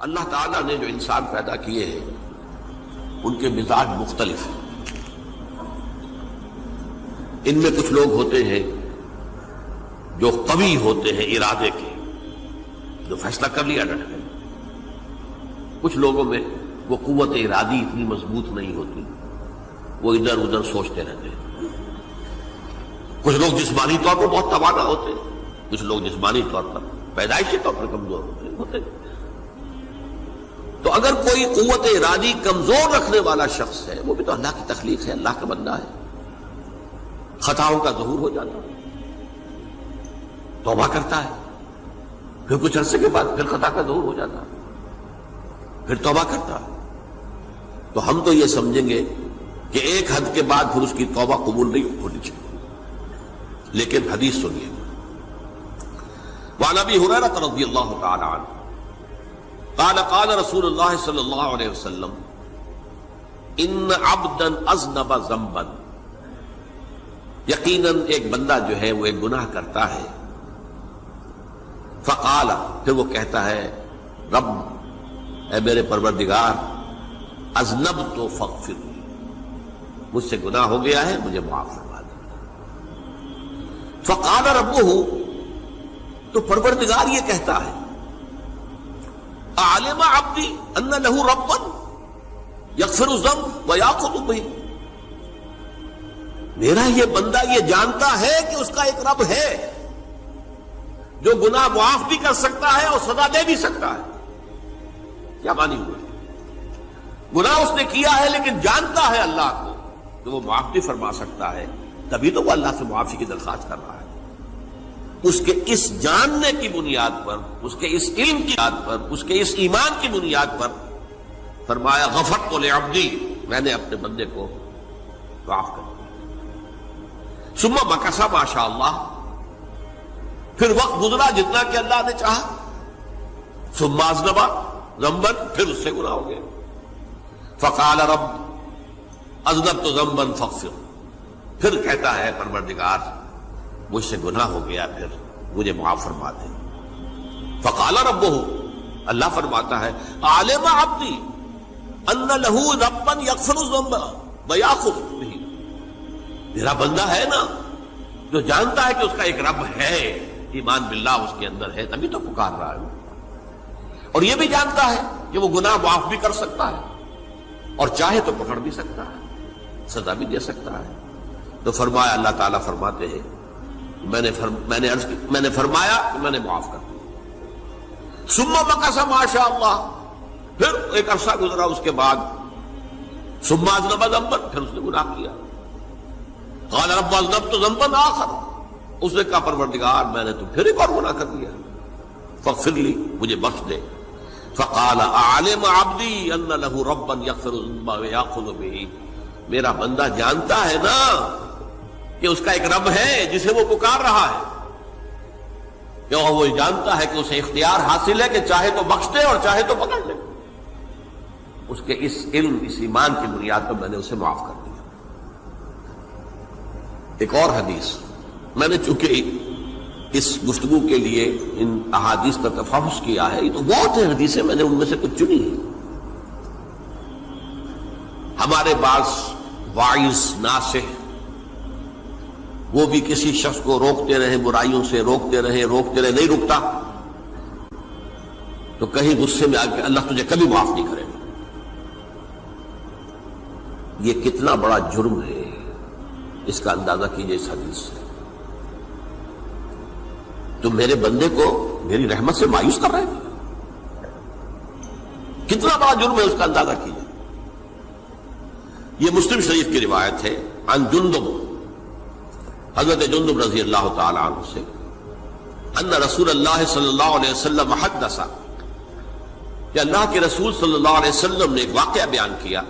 اللہ تعالیٰ نے جو انسان پیدا کیے ہیں ان کے مزاج مختلف ہیں. ان میں کچھ لوگ ہوتے ہیں جو قوی ہوتے ہیں ارادے کے، جو فیصلہ کر لیا ڈٹ گئے. کچھ لوگوں میں وہ قوت ارادی اتنی مضبوط نہیں ہوتی، وہ ادھر ادھر سوچتے رہتے ہیں. کچھ لوگ جسمانی طور پر بہت توانا ہوتے ہیں، کچھ لوگ جسمانی طور پر پیدائشی طور پر کمزور ہوتے ہیں. تو اگر کوئی قوت ارادی کمزور رکھنے والا شخص ہے، وہ بھی تو اللہ کی تخلیق ہے، اللہ کا بندہ ہے. خطاؤں کا ظہور ہو جاتا ہے، توبہ کرتا ہے، پھر کچھ عرصے کے بعد پھر خطا کا ظہور ہو جاتا ہے، پھر توبہ کرتا ہے. تو ہم تو یہ سمجھیں گے کہ ایک حد کے بعد پھر اس کی توبہ قبول نہیں ہونی چاہیے. لیکن حدیث سنیے. وعن ابی ہریرہ رضی اللہ تعالی عنہ قال قال رسول اللہ صلی اللہ علیہ وسلم ان عبدا اذنب ذنبا، یقیناً ایک بندہ جو ہے وہ ایک گناہ کرتا ہے. فقال، پھر وہ کہتا ہے رب، اے میرے پروردگار، اذنبت فاغفر لی، مجھ سے گناہ ہو گیا ہے، مجھے معاف فرما دے. فقال ربہ، تو پروردگار یہ کہتا ہے اعلم عبدی ان لہ ربا یغفر الذنب ویأخذ بہ، میرا یہ بندہ یہ جانتا ہے کہ اس کا ایک رب ہے جو گناہ معاف بھی کر سکتا ہے اور سزا دے بھی سکتا ہے. کیا مانی ہوئے؟ گناہ اس نے کیا ہے لیکن جانتا ہے اللہ کو کہ وہ معاف بھی فرما سکتا ہے، تبھی تو وہ اللہ سے معافی کی درخواست کر رہا ہے. اس کے اس جاننے کی بنیاد پر، اس کے اس علم کی بنیاد پر، اس کے اس ایمان کی بنیاد پر فرمایا غفرت لعبدی، میں نے اپنے بندے کو معاف کر دیا. ثم مکث ما شاء اللہ، پھر وقت گزرا جتنا کہ اللہ نے چاہا. ثم اذنب ذنبا، پھر اس سے گناہ ہو گیا. فقال رب اذنبت ذنبا فاغفر، پھر کہتا ہے پروردگار مجھ سے گناہ ہو گیا، پھر مجھے معاف فرما دے. فقال ربہ، اللہ فرماتا ہے عالم عبدی ان لہ ربا یغفر الذنب ویأخذ بہ، میرا بندہ ہے نا جو جانتا ہے کہ اس کا ایک رب ہے، ایمان باللہ اس کے اندر ہے، تبھی تو پکار رہا ہے. اور یہ بھی جانتا ہے کہ وہ گناہ معاف بھی کر سکتا ہے اور چاہے تو پکڑ بھی سکتا ہے، سزا بھی دے سکتا ہے. تو فرمایا، اللہ تعالیٰ فرماتے ہیں میں نے فرمایا کہ میں نے معاف کر دیا. ثم مکث ما شاء اللہ، پھر ایک عرصہ گزرا اس کے بعد. ثم اذنب ذنبا، پھر اس نے گناہ کیا. قال رب اذنبت ذنبا آخر، اس نے کہا پروردگار میں نے تو پھر ایک اور گناہ کر دیا، فاغفر لی، مجھے بخش دے. فقال اعلم عبدی ان لہ ربا یغفر الذنب ویأخذ بہ، میرا بندہ جانتا ہے نا کہ اس کا ایک رب ہے جسے وہ پکار رہا ہے، کہ وہ جانتا ہے کہ اسے اختیار حاصل ہے کہ چاہے تو بخش دے اور چاہے تو پکڑ لے. اس کے اس علم، اس ایمان کی بنیاد پر میں نے اسے معاف کر دیا. ایک اور حدیث، میں نے چونکہ اس گفتگو کے لیے ان احادیث کا تفحص کیا ہے، یہ تو بہت ہیں حدیثیں، میں نے ان میں سے کچھ چنی ہیں. ہمارے بعض واعظ ناصح وہ بھی کسی شخص کو روکتے رہے، برائیوں سے روکتے رہے، نہیں رکتا تو کہیں غصے میں آ کے اللہ تجھے کبھی معاف نہیں کرے گا. یہ کتنا بڑا جرم ہے، اس کا اندازہ کیجئے اس حدیث سے. تم میرے بندے کو میری رحمت سے مایوس کر رہے ہیں، کتنا بڑا جرم ہے، اس کا اندازہ کیجئے. یہ مسلم شریف کی روایت ہے عن جندب، حضرت جندب رضی اللہ تعالی عنہ سے، ان رسول اللہ صلی اللہ علیہ وسلم حدث، کہ اللہ کے رسول صلی اللہ علیہ وسلم نے ایک واقعہ بیان کیا.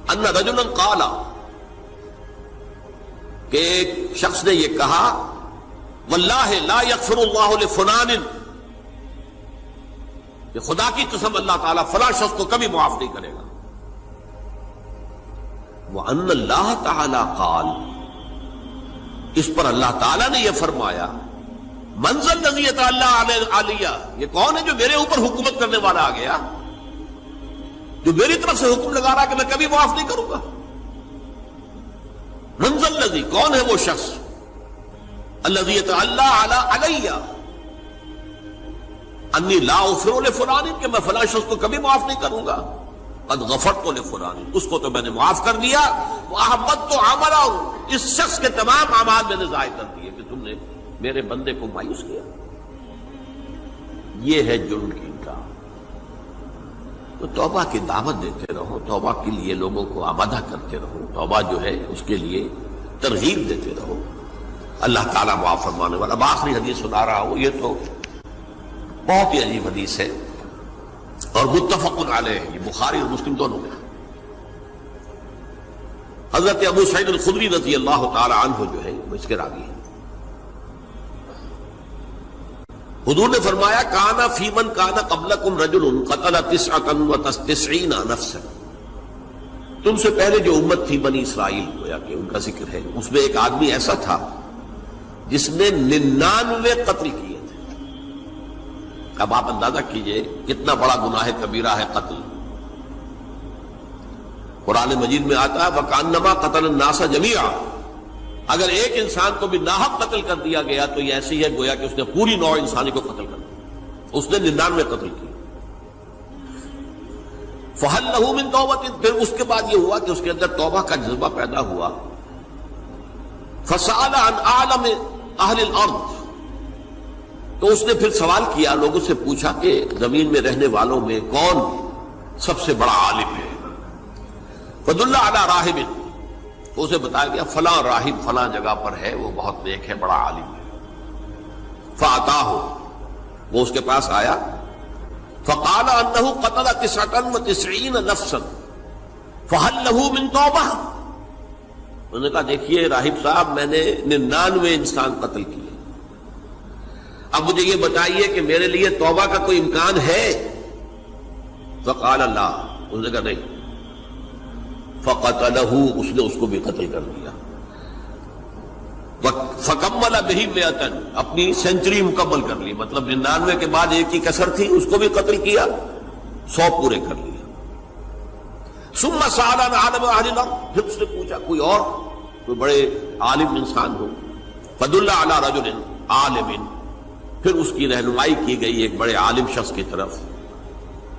ان رجلا قال، کہ ایک شخص نے یہ کہا واللہ لا یغفر اللہ لفلان، کہ خدا کی قسم اللہ تعالیٰ فلاں شخص کو کبھی معاف نہیں کرے گا. وَأَنَّ اللَّهَ تَعَالَى قَالَ، اس پر اللہ تعالیٰ نے یہ فرمایا منزل نزیت اللہ علیہ، یہ کون ہے جو میرے اوپر حکومت کرنے والا آ گیا، جو میری طرف سے حکم لگا رہا کہ میں کبھی معاف نہیں کروں گا؟ منزل نزی، کون ہے وہ شخص؟ الذی یتعلی علیہ انی لا اغفر لفلان، کہ میں فلاں شخص کو کبھی معاف نہیں کروں گا، قد غفرت لفلان، اس کو تو میں نے معاف کر دیا، واحبطت عملہ، اس شخص کے تمام اعمال میں نے ضائع کر دیے کہ تم نے میرے بندے کو مایوس کیا۔ یہ ہے جرم کی انکار۔ تو توبہ کی دعوت دیتے رہو، توبہ کے لیے لوگوں کو آمادہ کرتے رہو، توبہ جو ہے اس کے لیے ترغیب دیتے رہو، اللہ تعالیٰ معاف فرمانے والا۔ اب آخری حدیث سنا رہا ہوں، یہ تو بہت ہی عجیب حدیث ہے اور متفق علیہ، یہ بخاری اور مسلم دونوں میں۔ حضرت ابو سعید الخدری رضی اللہ تعالی عنہ جو ہے وہ اس کے راوی ہیں۔ حضور نے فرمایا کانا فی من کانا قبلکم رجل قتل 99 نفسا، تم سے پہلے جو امت تھی بنی اسرائیل، گویا کہ ان کا ذکر ہے، اس میں ایک آدمی ایسا تھا جس نے 99 قتل کیے تھے۔ اب آپ اندازہ کیجئے کتنا بڑا گناہ کبیرہ ہے قتل۔ قرآن مجید میں آتا ہے وَكَأَنَّمَا قَتَلَ النَّاسَ جَمِيعًا، اگر ایک انسان کو بھی ناحق قتل کر دیا گیا تو یہ ایسی ہے گویا کہ اس نے پوری نوع انسانی کو قتل کر دیا، اس نے 99 قتل کیے۔ فَهَلْ لَهُ مِن تَوْبَةٍ، پھر اس کے بعد یہ ہوا کہ اس کے اندر توبہ کا جذبہ پیدا ہوا۔ فَسَأَلَ عَنْ أَعْلَمِ أَهْلِ الْأَرْضِ، تو اس نے پھر سوال کیا، لوگوں سے پوچھا کہ زمین میں رہنے والوں میں کون سب سے بڑا عالم ہے؟ فَدُلَّ عَلَى رَاهِبٍ، تو اسے بتایا گیا فلاں راہب فلاں جگہ پر ہے، وہ بہت نیک ہے، بڑا عالم ہے۔ فَأَتَاهُ، وہ اس کے پاس آیا، فَقَالَ أَنَّهُ قَتَلَ 99 نَفْسًا فَهَلْ لَهُ مِن تَوْبَةٍ، انہوں نے کہا دیکھیے راہب صاحب، میں نے 99 انسان قتل کیے، اب مجھے یہ بتائیے کہ میرے لیے توبہ کا کوئی امکان ہے؟ فَقَالَ لَا، انہوں نے کہا نہیں۔ فَقَتَلَهُ، اس نے اس کو بھی قتل کر دیا۔ فَكَمَّلَ بِهِ 100، اپنی سینچری مکمل کر لی، مطلب 99 کے بعد ایک کی کسر تھی، اس کو بھی قتل کیا، 100 پورے کر لیا۔ ثُمَّ سَأَلَ عَنْ عَالِمِ أَهْلِ الْأَرْضِ، پھر اس نے پوچھا کوئی اور، کوئی بڑے عالم انسان ہو۔ فَدُلَّ عَلَى رَجُلٍ عَالِمٍ، پھر اس کی رہنمائی کی گئی ایک بڑے عالم شخص کی طرف۔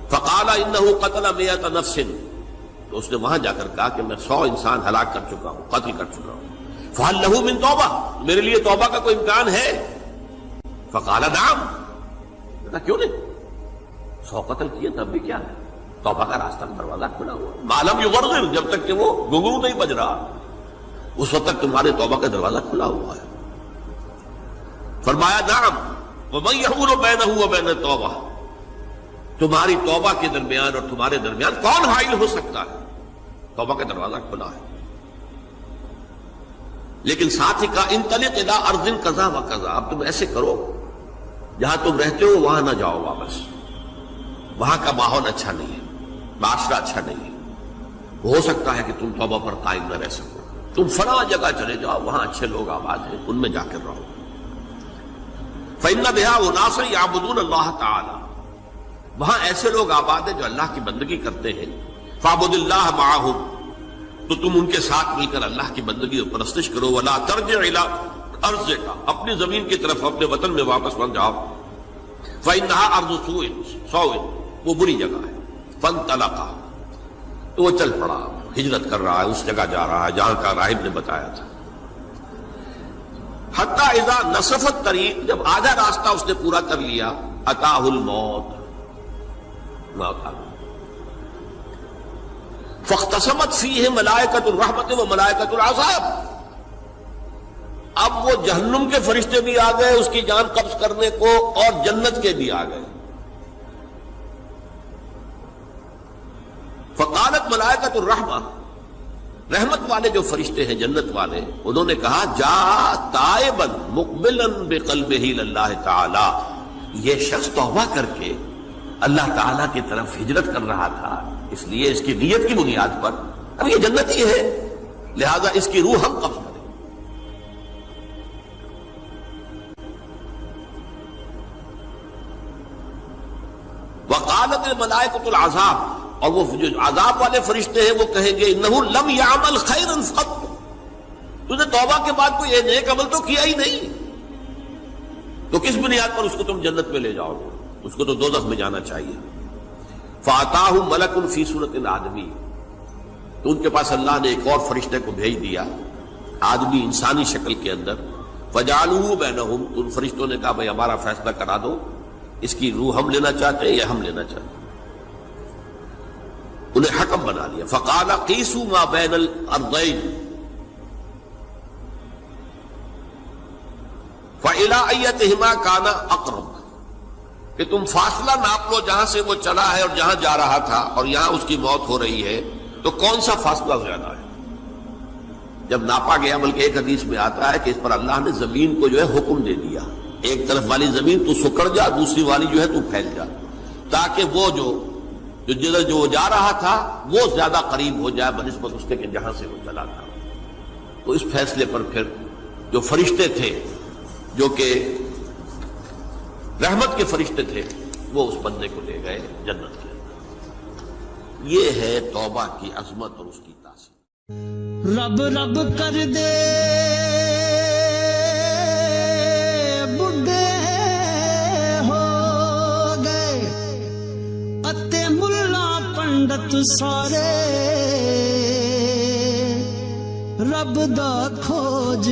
فَقَالَ إِنَّهُ قَتَلَ 100 نَفْسٍ، تو اس نے وہاں جا کر کہا کہ میں 100 انسان ہلاک کر چکا ہوں، قتل کر چکا ہوں۔ فَهَلْ لَهُ مِن تَوْبَةٍ، میرے لیے توبہ کا کوئی امکان ہے؟ فَقَالَ نَعَمْ، کہا کیوں نہیں، 100 قتل کیے تب بھی کیا ہے، توبہ کا راستہ دروازہ کھلا ہوا، مَا لَمْ يُغَرْغِرْ، جب تک کہ وہ گھنگرو نہیں بج رہا اس وقت تک تمہارے توبہ کا دروازہ کھلا ہوا ہے۔ فرمایا نعم، وَمَن يَحُولُ بَيْنَهُ وَبَيْنَ التَّوْبَةِ، تمہاری توبہ کے درمیان اور تمہارے درمیان کون حائل ہو سکتا ہے؟ توبہ کا دروازہ کھلا ہے۔ لیکن ساتھ ہی کہا انطلق الی ارض کذا و کذا، اب تم ایسے کرو جہاں تم رہتے ہو وہاں نہ جاؤ واپس، وہاں کا ماحول اچھا نہیں ہے، معاشرہ اچھا نہیں ہے، ہو سکتا ہے کہ تم توبہ پر قائم نہ رہ سکو، تم فلاں جگہ چلے جاؤ، وہاں اچھے لوگ آباد ہیں، ان میں جا کر رہو۔ فإن بها اناس یعبدون اللہ تعالی، وہاں ایسے لوگ آباد ہیں جو اللہ کی بندگی کرتے ہیں۔ فاعبد اللہ معہم، تو تم ان کے ساتھ مل کر اللہ کی بندگی اور پرستش کرو۔ ولا ترجع الی ارضک، اپنی زمین کی طرف اپنے وطن میں واپس بن جاؤ۔ فإنها ارض سوء، وہ بری جگہ ہے۔ فانطلقا، تو وہ چل پڑا، ہجرت کر رہا ہے، اس جگہ جا رہا ہے جہاں کا راہب نے بتایا تھا۔ حتی اذا نصف الطریق، جب آدھا راستہ اس نے پورا کر لیا، اتاہ الموت، موت آ گئی۔ فاختصمت فیہ ملائکۃ الرحمت و ملائکۃ العذاب، اب وہ جہنم کے فرشتے بھی آ گئے اس کی جان قبض کرنے کو، اور جنت کے بھی آ گئے۔ فقالت ملائکۃ الرحمہ، رحمت والے جو فرشتے ہیں جنت والے، انہوں نے کہا جا تائبا مقبلا بقلبہ للہ تعالی، یہ شخص توبہ کر کے اللہ تعالیٰ کی طرف ہجرت کر رہا تھا، اس لیے اس کی نیت کی بنیاد پر اب یہ جنتی ہے، لہذا اس کی روح ہم قبض کریں۔ وقالت الملائکۃ العذاب، اور وہ جو عذاب والے فرشتے ہیں وہ کہیں گے انہ لم یعمل خیرا قط، تو نے توبہ کے بعد کوئی نیک عمل تو کیا ہی نہیں، تو کس بنیاد پر اس کو تم جنت میں لے جاؤ گے؟ اس کو تو دوزخ میں جانا چاہیے۔ فاتاہ ملک فی صورت آدمی، تو ان کے پاس اللہ نے ایک اور فرشتے کو بھیج دیا آدمی انسانی شکل کے اندر، فجعلوہ بینہم، ان فرشتوں نے کہا بھائی ہمارا فیصلہ کرا دو، اس کی روح ہم لینا چاہتے ہیں یا ہم لینا چاہتے ہیں، انہیں حکم بنا لیا۔ فقال قیسوا ما بین الارضین فإلی ایتہما کان اقرب، کہ تم فاصلہ ناپ لو جہاں سے وہ چلا ہے اور جہاں جا رہا تھا اور یہاں اس کی موت ہو رہی ہے، تو کون سا فاصلہ زیادہ ہے؟ جب ناپا گیا، بلکہ ایک حدیث میں آتا ہے کہ اس پر اللہ نے زمین کو جو ہے حکم دے دیا، ایک طرف والی زمین تو سکڑ جا، دوسری والی جو ہے تو پھیل جا، تاکہ وہ جو جدھر جو جا رہا تھا وہ زیادہ قریب ہو جائے بنسبت اس کے کہ جہاں سے وہ چلا تھا۔ تو اس فیصلے پر پھر جو فرشتے تھے، جو کہ رحمت کے فرشتے تھے، وہ اس بندے کو لے گئے جنت کے اندر۔ یہ ہے توبہ کی عظمت اور اس کی تاثیر۔ رب رب کر دے بڈھے ہو گئے اتے ملا پنڈت سارے، رب دا کھوج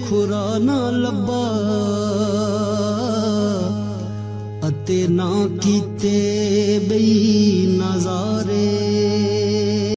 کھرا نہ لبا اتے نہ کیتے بئی نظارے۔